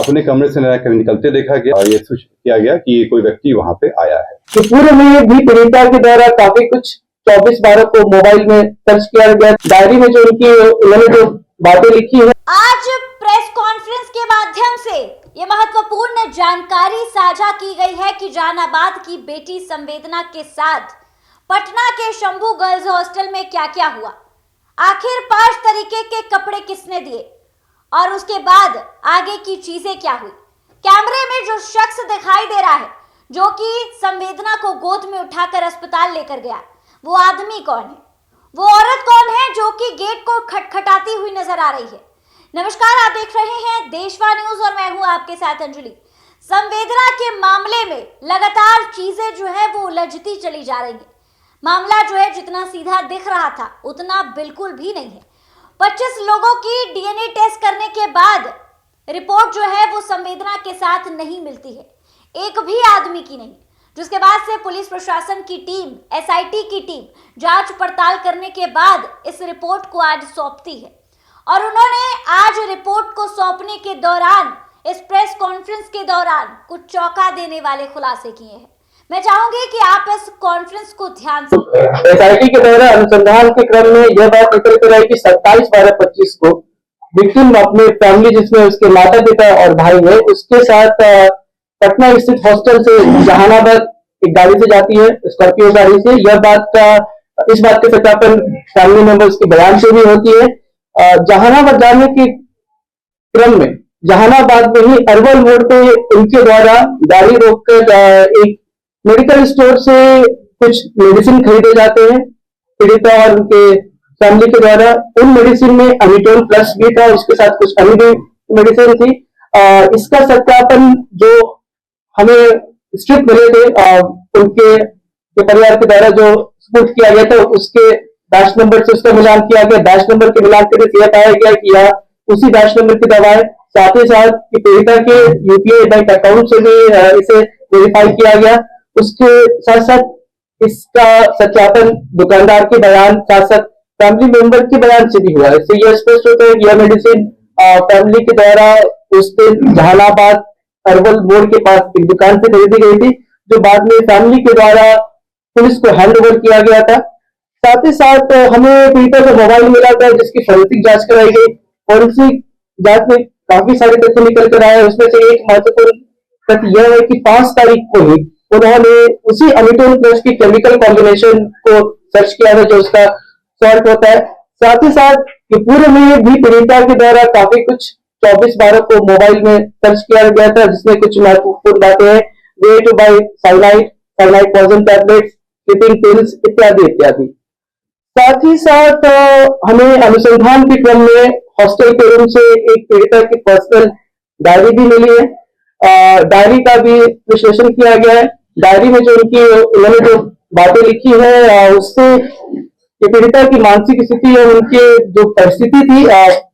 अपने कमरे से कभी निकलते देखा गया और ये सूचित किया गया कि कोई व्यक्ति वहां पे आया है। तो पूर्व में भी पीड़िता के द्वारा काफी कुछ 24/12 को मोबाइल में सर्च किया गया। डायरी में जो उन्होंने जो बातें लिखी है। आज प्रेस कॉन्फ्रेंस के माध्यम से ये महत्वपूर्ण जानकारी साझा की गई है कि जहानाबाद की बेटी संवेदना के साथ पटना के शंभू गर्ल्स हॉस्टल में क्या क्या हुआ, आखिर 5 तरीके के कपड़े किसने दिए और उसके बाद आगे की चीजें क्या हुई। कैमरे में जो शख्स दिखाई दे रहा है जो कि संवेदना को गोद में उठाकर अस्पताल लेकर गया, वो आदमी कौन है, वो औरत कौन है जो कि गेट को खटखटाती हुई नजर आ रही है। नमस्कार, आप देख रहे हैं देशवा न्यूज और मैं हूं आपके साथ अंजलि। संवेदना के मामले में लगातार चीजें जो है वो उलझती चली जा रही है। मामला जो है जितना सीधा दिख रहा था उतना बिल्कुल भी नहीं है। 25 लोगों की डीएनए टेस्ट करने के बाद रिपोर्ट जो है वो संवेदना के साथ नहीं मिलती है, एक भी आदमी की नहीं। जिसके बाद से पुलिस प्रशासन की टीम, एसआईटी की टीम जांच पड़ताल करने के बाद इस रिपोर्ट को आज सौंपती है और उन्होंने आज रिपोर्ट को सौंपने के दौरान, इस प्रेस कॉन्फ्रेंस के दौरान कुछ चौंका देने वाले खुलासे किए हैं। मैं चाहूंगी कि आप इस कॉन्फ्रेंस को ध्यान से। एसआईटी के द्वारा अनुसंधान के क्रम में यह बात निकल कर आई कि 27/12/25 को विक्टिम अपने फैमिली, जिसमें उसके माता पिता और भाई है, उसके साथ पटना स्थित हॉस्टल से जहानाबाद एक गाड़ी से जाती है, स्कॉर्पियो गाड़ी से। इस बात के सत्यापन फैमिली मेंबर्स के बयान से भी होती है। जहानाबाद जाने के क्रम में जहानाबाद में ही अरवल मोड़ पे उनके द्वारा गाड़ी रोककर एक मेडिकल स्टोर से कुछ मेडिसिन खरीदे जाते हैं पीड़िता और उनके फैमिली के द्वारा। उन मेडिसिन में अमिटोन प्लस भी था, उसके साथ कुछ अन्य भी मेडिसिन थी। इसका सत्यापन जो हमें स्ट्रिप मिले थे उनके परिवार के द्वारा जो स्पुट किया गया था, उसके बैच नंबर से उसका मिलान किया गया। बैच नंबर के मिलान करने से यह पाया गया कि यह उसी बैच नंबर की दवाएं, साथ ही साथ पीड़िता के यूपीआई बैंक अकाउंट से भी इसे वेरीफाई किया गया। उसके साथ साथ इसका सत्यापन दुकानदार के बयान, साथ साथ फैमिली मेंबर के बयान से भी हुआ। इससे यह स्पष्ट होता है कि यह मेडिसिन फैमिली के द्वारा उस दिन जहानाबाद अरवल मोड़ के पास एक दुकान से खरीदी गई थी, जो बाद में फैमिली के द्वारा पुलिस को हैंड ओवर किया गया था। साथ ही साथ हमें पीड़िता का मोबाइल मिला था, जिसकी फोरेंसिक जांच कराई गई। फोरेंसिक जांच में काफी सारे तथ्य निकल कर आए। उसमें से एक महत्वपूर्ण तथ्य यह है कि 5 तारीख को ही उन्होंने उसी अमिटोन प्लस की केमिकल कॉम्बिनेशन को सर्च किया था, जो उसका सॉल्ट होता है। साथ ही साथ पूर्व में भी पीड़िता के द्वारा काफी कुछ 24/12 को मोबाइल में सर्च किया गया था, जिसमें कुछ महत्वपूर्ण बातें हैं, way to buy cyanide poison tablets, sleeping pills इत्यादि इत्यादि। साथ ही साथ हमें अनुसंधान के क्रम में हॉस्टल के रूम से एक पीड़िता की पर्सनल डायरी भी मिली है। डायरी का भी विश्लेषण किया गया है। डायरी में जो उन्होंने जो बातें लिखी है, उससे पीड़िता की मानसिक स्थिति और उनके जो परिस्थिति थी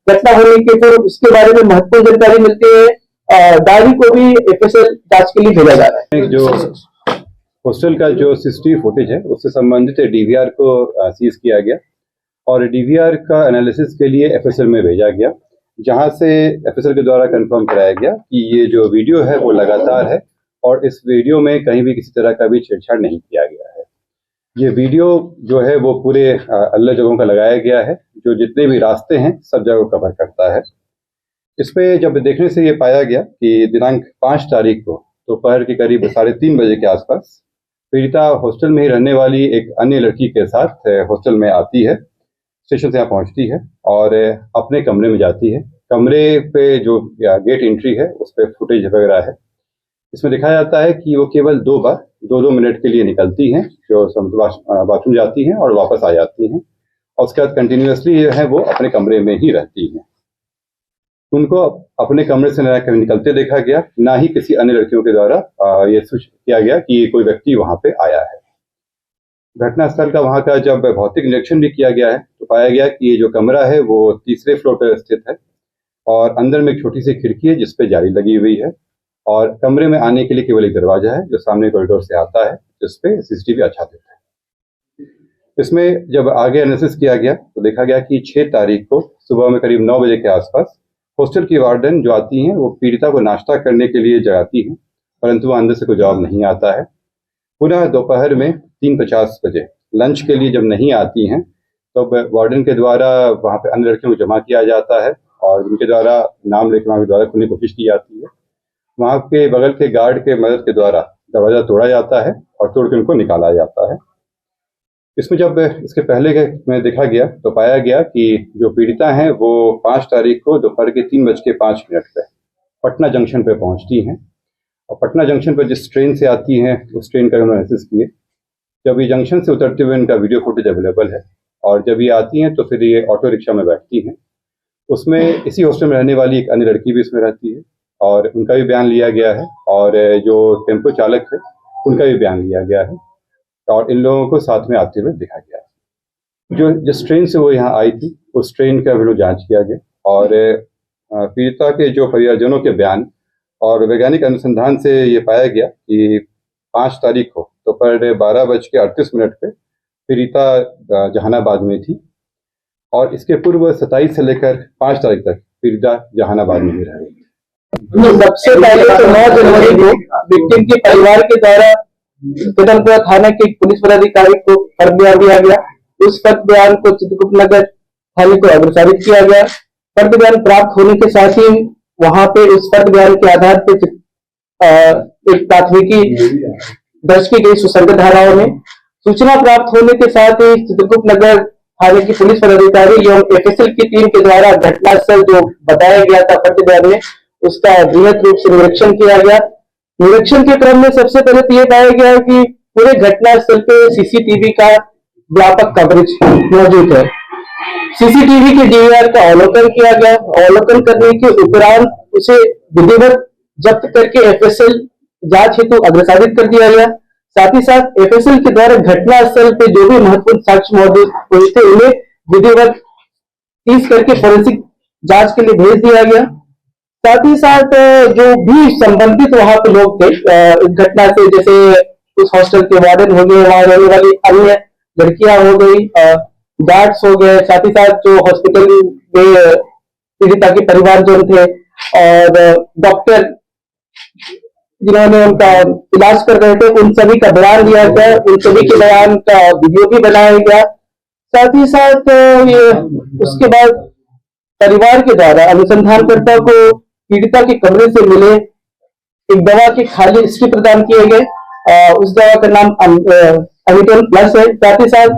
घटना होने के फिर उसके बारे में महत्वपूर्ण जानकारी मिलती है। डायरी को भी एफएसएल जांच के लिए भेजा जा रहा है। जो हॉस्टल का जो सीसीटीवी फुटेज है उससे संबंधित डीवीआर को सीज किया गया और डीवीआर का एनालिसिस के लिए एफएसएल में भेजा गया, जहां से एफएसएल के द्वारा कंफर्म कराया गया कि ये जो वीडियो है वो लगातार है और इस वीडियो में कहीं भी किसी तरह का भी छेड़छाड़ नहीं किया गया है। ये वीडियो जो है वो पूरे अलग जगहों का लगाया गया है, जो जितने भी रास्ते हैं सब जगह कवर करता है। इस पे जब देखने से ये पाया गया कि दिनांक 5 तारीख को दोपहर के करीब 3:30 बजे के आसपास पीड़िता हॉस्टल में ही रहने वाली एक अन्य लड़की के साथ हॉस्टल में आती है, स्टेशन से यहाँ पहुँचती है और अपने कमरे में जाती है। कमरे पे जो गेट एंट्री है उस पर फुटेज वगैरह है। इसमें दिखाया जाता है कि वो केवल 2 बार 2-2 मिनट के लिए निकलती हैं, जो बाथरूम जाती हैं और वापस आ जाती हैं और उसके बाद कंटिन्यूसली जो है वो अपने कमरे में ही रहती हैं। उनको अपने कमरे से न कभी निकलते देखा गया, ना ही किसी अन्य लड़कियों के द्वारा ये सूचित किया गया कि कोई व्यक्ति वहां पे आया है। घटनास्थल का वहां का जब भौतिक निरीक्षण भी किया गया है तो पाया गया कि ये जो कमरा है वो 3रे फ्लोर पर स्थित है और अंदर में एक छोटी सी खिड़की है जिसपे जाली लगी हुई है और कमरे में आने के लिए केवल एक दरवाजा है जो सामने कॉरिडोर से आता है, जिसपे सीसीटीवी आच्छादित है। इसमें जब आगे एनालिसिस किया गया तो देखा गया कि 6 तारीख को सुबह में करीब 9 बजे के आसपास हॉस्टल की वार्डन जो आती हैं वो पीड़िता को नाश्ता करने के लिए जगाती हैं, परंतु वह अंदर से कोई जवाब नहीं आता है। पुनः दोपहर में 3:50 बजे लंच के लिए जब नहीं आती हैं तब वार्डन के द्वारा वहाँ पे अन्य लड़कियों को जमा किया जाता है और उनके द्वारा नाम लेकर वहाँ के द्वारा खुलने की कोशिश की जाती है। वहाँ के बगल के गार्ड के मदद के द्वारा दरवाज़ा तोड़ा जाता है और तोड़ के उनको निकाला जाता है। इसमें जब इसके पहले में देखा गया तो पाया गया कि जो पीड़िता हैं वो 5 तारीख को दोपहर के 3:05 पे पटना जंक्शन पे पहुंचती हैं और पटना जंक्शन पर जिस ट्रेन से आती हैं उस ट्रेन का उन्होंने एनालिसिस किए। जब ये जंक्शन से उतरते हुए इनका वीडियो फुटेज अवेलेबल है और जब ये आती हैं तो फिर ये ऑटो रिक्शा में बैठती हैं। उसमें इसी हॉस्टल में रहने वाली एक अन्य लड़की भी इसमें रहती है और उनका भी बयान लिया गया है और जो टेम्पो चालक है उनका भी बयान लिया गया है और इन लोगों को साथ में आते हुए देखा गया है। जो जिस ट्रेन से वो यहाँ आई थी उस ट्रेन का भी जांच किया गया और पीड़िता के जो परिवारजनों के बयान और वैज्ञानिक अनुसंधान से ये पाया गया कि 5 तारीख को दोपहर 12:38 पे पीड़िता जहानाबाद में थी और इसके पूर्व 27 से लेकर 5 तारीख तक पीड़िता जहानाबाद में ही रह रही थी। सबसे पहले तो 9 जनवरी को विक्टिम के परिवार के द्वारा कदमपुरा थाना के पुलिस पदाधिकारी को फर्द बयान दिया गया। उस फर्द बयान को चित्रगुप्त नगर थाने को अग्रसारित किया गया। फर्द बयान प्राप्त होने के साथ ही वहां पे उस फर्द बयान के आधार पर एक प्राथमिकी दर्ज की गई सुसंगत धाराओं में। सूचना प्राप्त होने के साथ ही चित्रगुप्त नगर थाने की पुलिस पदाधिकारी एवं एफएसएल की टीम के द्वारा घटनास्थल जो बताया गया था फर्द बयान में उसका वृहद रूप से निरीक्षण किया गया। निरीक्षण के क्रम में सबसे पहले तो ये पाया गया कि पूरे घटनास्थल पे सीसीटीवी का व्यापक कवरेज मौजूद है। सीसीटीवी के डीवीआर का अवलोकन किया गया। अवलोकन करने के उपरांत उसे विधिवत जब्त करके एफएसएल जांच हेतु अग्रसारित कर दिया गया। साथ ही साथ एफएसएल के द्वारा घटनास्थल पे जो भी महत्वपूर्ण साक्ष्य मौजूद हुए थे उन्हें विधिवत सीज करके फोरेंसिक जांच के लिए भेज दिया गया। साथ ही साथ जो भी संबंधित वहां पे लोग थे इस घटना से, जैसे उस हॉस्टल के वार्डन हो गए, वहां रहने वाली अन्य लड़कियां हो गई, गार्ड्स हो गए, साथ ही साथ जो हॉस्पिटल में पीड़िता के परिवारजन थे और डॉक्टर जिन्होंने उनका इलाज कर रहे थे उन सभी का बयान लिया गया। उन सभी के बयान का वीडियो भी बनाया गया। साथ ही साथ ये उसके बाद परिवार के द्वारा अनुसंधानकर्ता को पीड़िता के कमरे से मिले एक दवा के खाली स्ट्रिप प्रदान किए गए। उस दवा का नाम अमिटोन प्लस है। साथ ही साथ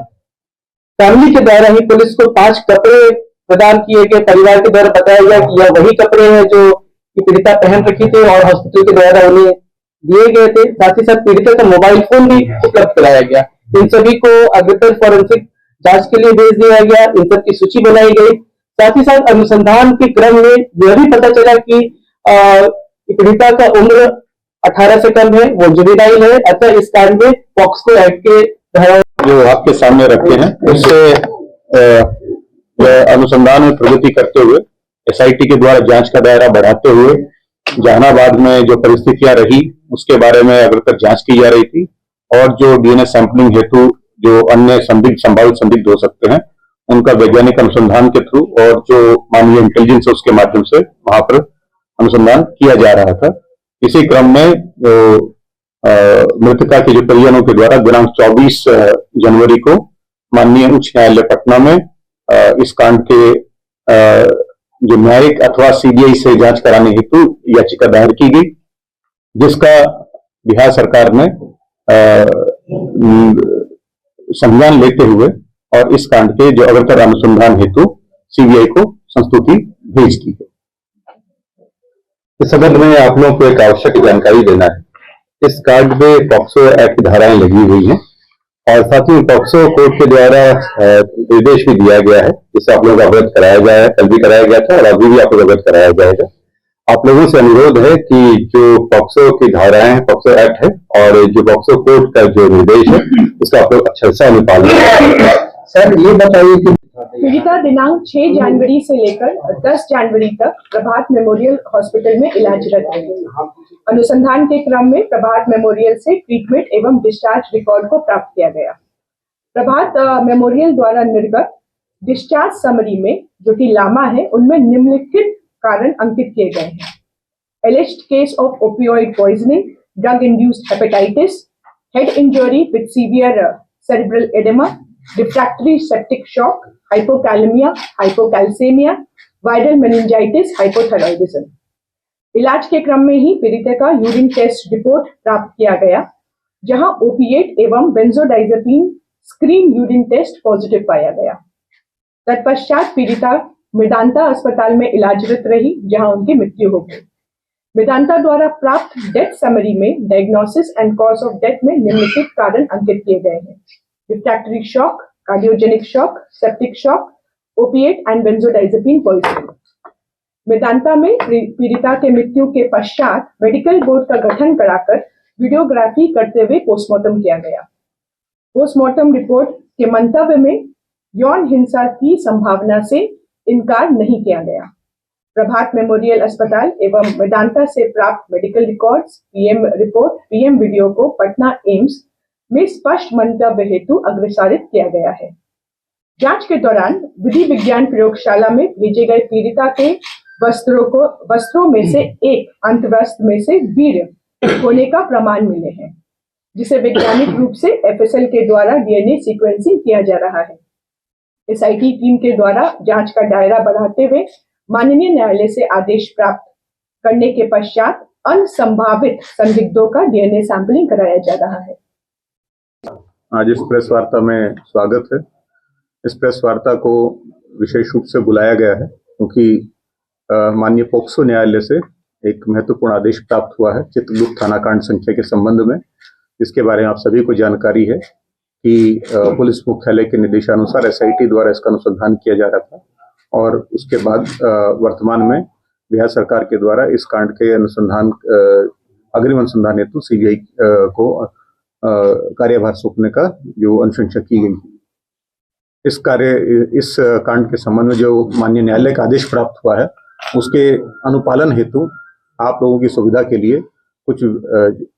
फैमिली के द्वारा ही पुलिस को 5 कपड़े प्रदान किए गए। परिवार के द्वारा बताया गया कि यह वही कपड़े हैं जो पीड़िता पहन रखी थी और हॉस्पिटल के द्वारा उन्हें दिए गए थे। साथ ही साथ पीड़िता का मोबाइल फोन भी उपलब्ध कराया गया। इन सभी को अग्रतर फोरेंसिक जांच के लिए भेज दिया गया। इन सब की सूची बनाई गई। साथ ही साथ अनुसंधान के क्रम में यह भी पता चला कि पीड़िता का उम्र 18 से कम है, वो जुवेनाइल है। अतः इस कांड में पॉक्सो एक्ट के धारा जो आपके सामने रखे हैं उससे अनुसंधान में प्रगति करते हुए एसआईटी के द्वारा जांच का दायरा बढ़ाते हुए जहानाबाद में जो परिस्थितियां रही उसके बारे में अग्रतर जांच की जा रही थी और जो डीएनए सैंपलिंग हेतु जो अन्य संभावित संदिग्ध हो सकते हैं उनका वैज्ञानिक अनुसंधान के थ्रू और जो मानवीय इंटेलिजेंस है उसके माध्यम से वहां पर अनुसंधान किया जा रहा था। इसी क्रम में मृतका के जो परिजनों के द्वारा दिनांक 24 जनवरी को माननीय उच्च न्यायालय पटना में इस कांड के जो न्यायिक अथवा सीबीआई से जांच कराने हेतु याचिका दायर की गई, जिसका बिहार सरकार ने संज्ञान लेते हुए और इस कांड के जो अग्रतर अनुसंधान हेतु सीबीआई को संस्तुति भेज दी है। इस संबंध में आप लोगों को एक आवश्यक जानकारी देना है। इस कांड में पॉक्सो एक्ट की धाराएं लगी हुई हैं और साथ ही पॉक्सो कोर्ट के द्वारा निर्देश भी दिया गया है जिससे आप लोगों को अवगत कराया गया है। कल भी कराया गया था और अभी भी आपको अवगत कराया जाएगा। आप लोगों से अनुरोध है कि जो पॉक्सो की धाराएं हैं, पॉक्सो एक्ट है और जो पॉक्सो कोर्ट का जो निर्देश है उसका आप लोग अच्छे से अनुपालन करें। सर ये बताइए कि पीड़िता दिनांक 6 जनवरी से लेकर 10 जनवरी तक प्रभात मेमोरियल हॉस्पिटल में इलाजरत रही। अनुसंधान के क्रम में प्रभात मेमोरियल से ट्रीटमेंट एवं डिस्चार्ज रिकॉर्ड को प्राप्त किया गया। प्रभात मेमोरियल द्वारा निर्गत डिस्चार्ज समरी में जो कि लामा है उनमें निम्नलिखित कारण अंकित किए गए हैं। Alleged case of opioid poisoning, drug-induced hepatitis, head injury with severe cerebral edema, refractory septic shock, hypokalemia, hypocalcemia, viral meningitis, hypothyroidism। इलाज के क्रम में ही पीड़िता का यूरिन टेस्ट रिपोर्ट प्राप्त किया गया, जहां ओपिएट एवं benzodiazepine screen urine test positive पाया गया। तत्पश्चात पीड़िता मेदांता अस्पताल में इलाजरत रही, जहां उनकी मृत्यु हो गई। मेदांता द्वारा प्राप्त डेथ समरी में diagnosis and cause of death में निम्नलिखित कारण अंकित किए गए हैं: refractory shock, cardiogenic shock, septic shock, opiate and benzodiazepine poisoning. Medanta में पीड़िता के मृत्यु के पश्चात मेडिकल बोर्ड का गठन कराकर वीडियोग्राफी करते हुए पोस्टमार्टम किया गया। पोस्टमार्टम रिपोर्ट के मंतव्य में यौन हिंसा की संभावना से इनकार नहीं किया गया। प्रभात मेमोरियल अस्पताल एवं मेदांता से प्राप्त medical records, PM report, PM video को पटना एम्स में स्पष्ट मंतव्य हेतु अग्रसारित किया गया है। जांच के दौरान विधि विज्ञान प्रयोगशाला में भेजे गए पीड़िता के वस्त्रों में से एक अंतवस्त्र में से वीर्य होने का प्रमाण मिले हैं, जिसे वैज्ञानिक रूप से एफएसएल के द्वारा डीएनए सीक्वेंसिंग किया जा रहा है। एसआईटी टीम के द्वारा जांच का दायरा बढ़ाते हुए माननीय न्यायालय से आदेश प्राप्त करने के पश्चात अन्य संभावित संदिग्धों का डीएनए सैंपलिंग कराया जा रहा है। आज इस प्रेस वार्ता में स्वागत है। इस प्रेस वार्ता को विशेष रूप से बुलाया गया है क्योंकि माननीय पोक्सो न्यायालय से एक महत्वपूर्ण आदेश प्राप्त हुआ है चित्रगुप्त थाना कांड संख्या के संबंध में, जिसके बारे में आप सभी को जानकारी है कि पुलिस मुख्यालय के निर्देशानुसार एसआईटी द्वारा इसका अनुसंधान किया जा रहा था और उसके बाद वर्तमान में बिहार सरकार के द्वारा इस कांड के अनुसंधान अग्रिम अनुसंधान हेतु सीबीआई को कार्यभार सौंपने का जो अनुशंसा की गई। इस कांड के संबंध में जो माननीय न्यायालय का आदेश प्राप्त हुआ है उसके अनुपालन हेतु आप लोगों की सुविधा के लिए कुछ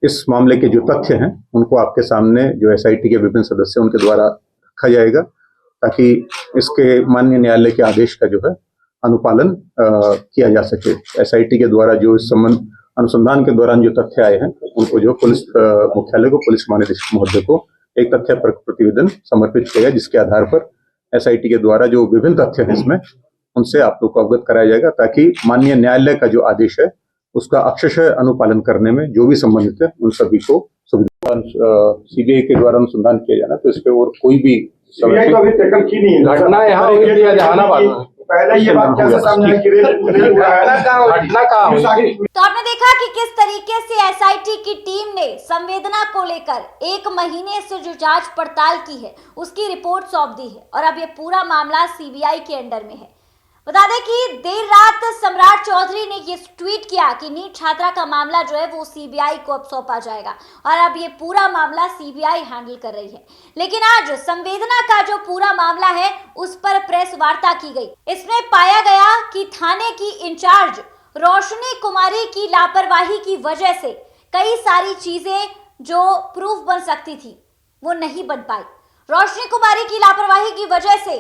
इस मामले के जो तथ्य हैं उनको आपके सामने जो एसआईटी के विभिन्न सदस्य उनके द्वारा रखा जाएगा, ताकि इसके माननीय न्यायालय के आदेश का जो है अनुपालन किया जा सके। एसआईटी के द्वारा जो इस संबंध अनुसंधान के दौरान जो तथ्य आए हैं उनको जो पुलिस मुख्यालय को, पुलिस महानिदेशक महोदय को एक तथ्य प्रतिवेदन समर्पित किया गया, जिसके आधार पर एसआईटी के द्वारा जो विभिन्न तथ्य हैं इसमें उनसे आप लोग को अवगत कराया जाएगा, ताकि माननीय न्यायालय का जो आदेश है उसका अक्षरशः अनुपालन करने में जो भी संबंधित है उन सभी को सुविधा। सीबीआई के द्वारा अनुसंधान किया जाना, तो इस पे और कोई भी अभी टैकल की नहीं है। घटना यहाँ हुई थी जहानाबाद में। पहले ये बात कैसे सामने आई कि घटना कहाँ हुई? तो आपने देखा कि किस तरीके से एसआईटी की टीम ने संवेदना को लेकर 1 महीने से जो जांच पड़ताल की है उसकी रिपोर्ट सौंप दी है और अब ये पूरा मामला सीबीआई के अंडर में है। बता दें कि देर रात सम्राट चौधरी ने ये ट्वीट किया कि नीट छात्रा का मामला जो है वो सीबीआई को अब सौंपा जाएगा और अब ये पूरा मामला सीबीआई हैंडल कर रही है। लेकिन आज संवेदना का जो पूरा मामला है उस पर प्रेस वार्ता की गई। इसमें पाया गया कि थाने की इंचार्ज रोशनी कुमारी की लापरवाही की वजह से कई सारी चीजें जो प्रूफ बन सकती थी वो नहीं बन पाई। रोशनी कुमारी की लापरवाही की वजह से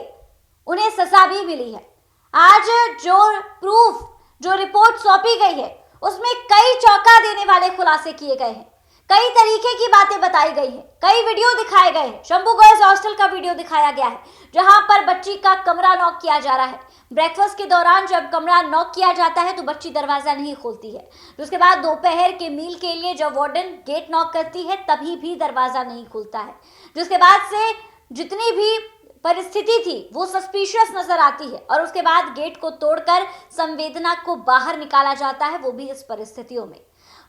उन्हें सजा भी मिली है। आज जो प्रूफ, जो रिपोर्ट सौंपी गई है उसमें कई चौंका देने वाले खुलासे किए गए हैं, कई तरीके की बातें बताई गई हैं, कई वीडियो दिखाए गए हैं। शंभू गर्ल्स हॉस्टल का वीडियो दिखाया गया है जहां पर बच्ची का कमरा नॉक किया जा रहा है। ब्रेकफास्ट के दौरान जब कमरा नॉक किया जाता है तो बच्ची दरवाजा नहीं खोलती है। उसके बाद दोपहर के मील के लिए जब वार्डन गेट नॉक करती है तभी भी दरवाजा नहीं खुलता है। जिसके बाद से जितनी भी परिस्थिति थी वो सस्पिशियस नजर आती है और उसके बाद गेट को तोड़कर संवेदना को बाहर निकाला जाता है, वो भी इस परिस्थितियों में।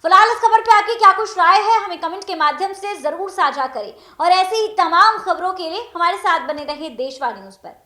फिलहाल इस खबर पे आपकी क्या कुछ राय है हमें कमेंट के माध्यम से जरूर साझा करें और ऐसी ही तमाम खबरों के लिए हमारे साथ बने रहें देशवाणी न्यूज पर।